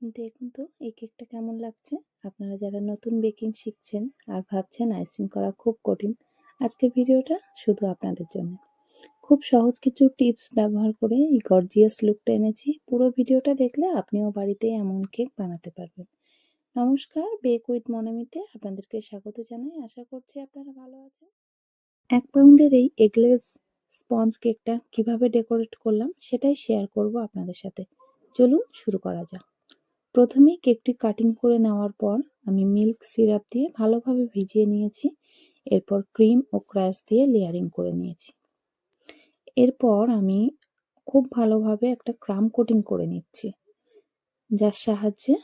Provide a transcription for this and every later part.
দেখুন তো এই কেকটা কেমন লাগছে। আপনারা যারা নতুন বেকিং শিখছেন আর ভাবছেন আইসিং করা খুব কঠিন, আজকের ভিডিওটা শুধু আপনাদের জন্য। খুব সহজ কিছু টিপস ব্যবহার করে এই গর্জিয়াস লুকটা এনেছি। পুরো ভিডিওটা দেখলে আপনিও বাড়িতে এমন কেক বানাতে পারবেন। নমস্কার, বেক উইথ মনামিতে আপনাদেরকে স্বাগত জানাই। আশা করছি আপনারা ভালো আছেন। 1 পাউন্ডের এই এগলেস স্পঞ্জ কেকটা কিভাবে ডেকোরেট করলাম সেটাই শেয়ার করব আপনাদের সাথে। চলুন শুরু করা যাক। প্রথমেই কেকটি কাটিং করে নেওয়ার পর আমি মিল্ক সিরাপ দিয়ে ভালোভাবে ভিজিয়ে নিয়েছি। এরপর ক্রিম ও ক্রাশ দিয়ে লেয়ারিং করে নিয়েছি। এরপর আমি খুব ভালোভাবে একটা ক্রাম কোটিং করে নিচ্ছি, যার সাহায্যে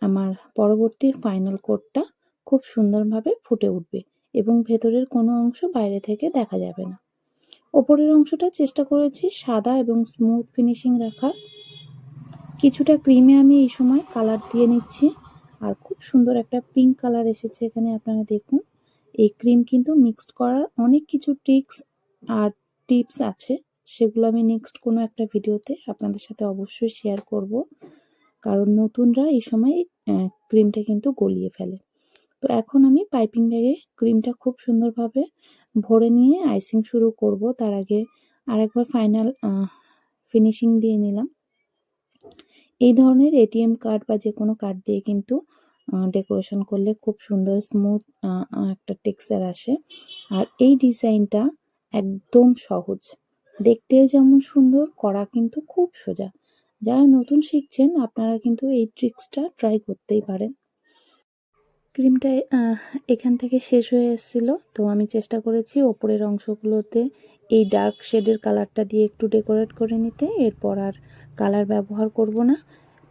আমার পরবর্তী ফাইনাল কোটটা খুব সুন্দরভাবে ফুটে উঠবে এবং ভেতরের কোনো অংশ বাইরে থেকে দেখা যাবে না। ওপরের অংশটা চেষ্টা করেছি সাদা এবং স্মুথ ফিনিশিং রাখার। কিছুটা ক্রিমে আমি এই সময় কালার দিয়ে নিচ্ছি, আর খুব সুন্দর একটা পিঙ্ক কালার এসেছে এখানে। আপনারা দেখুন, এই ক্রিম কিন্তু মিক্সড করার অনেক কিছু ট্রিক্স আর টিপস আছে, সেগুলো আমি নেক্সট কোনো একটা ভিডিওতে আপনাদের সাথে অবশ্যই শেয়ার করব, কারণ নতুনরা এই সময় ক্রিমটা কিন্তু গলিয়ে ফেলে। তো এখন আমি পাইপিং ব্যাগে ক্রিমটা খুব সুন্দরভাবে ভরে নিয়ে আইসিং শুরু করব। তার আগে আরেকবার ফাইনাল ফিনিশিং দিয়ে নিলাম। এই ধরনের এটিএম কার্ড বা যে কোনো কার্ড দিয়ে কিন্তু ডেকোরেশন করলে খুব সুন্দর স্মুথ একটা টেক্সচার আসে। আর এই ডিজাইনটা একদম সহজ, দেখতে যেমন সুন্দর, করা কিন্তু খুব সোজা। যারা নতুন শিখছেন আপনারা কিন্তু এই ট্রিক্সটা ট্রাই করতেই পারেন। ক্রিমটা এখান থেকে শেষ হয়ে এসেছিল, তো আমি চেষ্টা করেছি ওপরের অংশগুলোতে এই ডার্ক শেডের কালারটা দিয়ে একটু ডেকোরেট করে নিতে। এরপর আর কালার ব্যবহার করব না।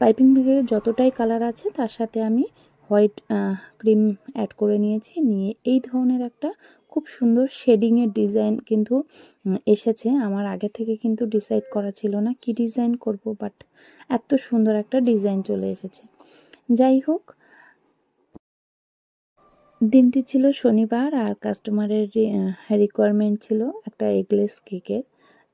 পাইপিং ব্যাগে যতটাই কালার আছে তার সাথে আমি হোয়াইট ক্রিম অ্যাড করে নিয়েছি। নিয়ে এই ধরনের একটা খুব সুন্দর শেডিংয়ের ডিজাইন কিন্তু এসেছে। আমার আগে থেকে কিন্তু ডিসাইড করা ছিল না কি ডিজাইন করব, বাট এত সুন্দর একটা ডিজাইন চলে এসেছে। যাই হোক, দিনটি ছিল শনিবার আর কাস্টমারের রিকোয়ারমেন্ট ছিল একটা এগলেস কেকের।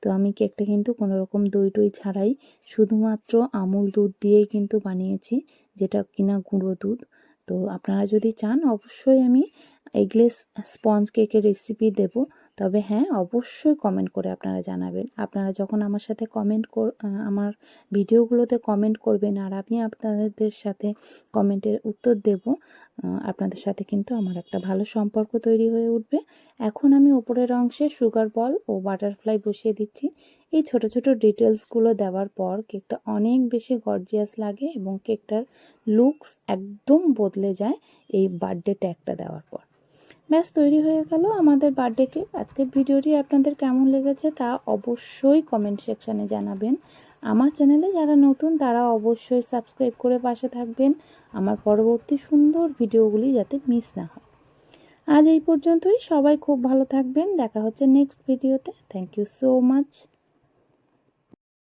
তো আমি কেকটা কিন্তু কোনো রকম দই টই ছাড়াই শুধুমাত্র আমুল দুধ দিয়েই কিন্তু বানিয়েছি, যেটা কিনা গুঁড়ো দুধ। তো আপনারা যদি চান অবশ্যই আমি এগলেস স্পঞ্জ কেকের রেসিপি দেব, তবে হ্যাঁ, অবশ্যই কমেন্ট করে আপনারা জানাবেন। আপনারা যখন আমার সাথে আমার ভিডিওগুলোতে কমেন্ট করবেন আর আমি আপনাদের সাথে কমেন্টের উত্তর দেব, আপনাদের সাথে কিন্তু আমার একটা ভালো সম্পর্ক তৈরি হয়ে উঠবে। এখন আমি ওপরের অংশে সুগার বল ও বাটারফ্লাই বসিয়ে দিচ্ছি। এই ছোট ছোট ডিটেলসগুলো দেওয়ার পর কেকটা অনেক বেশি গর্জিয়াস লাগে এবং কেকটার লুকস একদম বদলে যায় এই বার্থডে ট্যাগটা দেওয়ার পর। ব্যাস, তৈরি হয়ে গেল আমাদের বার্থডে কেক। আজকের ভিডিওটি আপনাদের কেমন লেগেছে তা অবশ্যই কমেন্ট সেকশানে জানাবেন। আমার চ্যানেলে যারা নতুন তারা অবশ্যই সাবস্ক্রাইব করে পাশে থাকবেন, আমার পরবর্তী সুন্দর ভিডিওগুলি যাতে মিস না হয়। আজ এই পর্যন্তই। সবাই খুব ভালো থাকবেন। দেখা হচ্ছে নেক্সট ভিডিওতে। Thank you so much.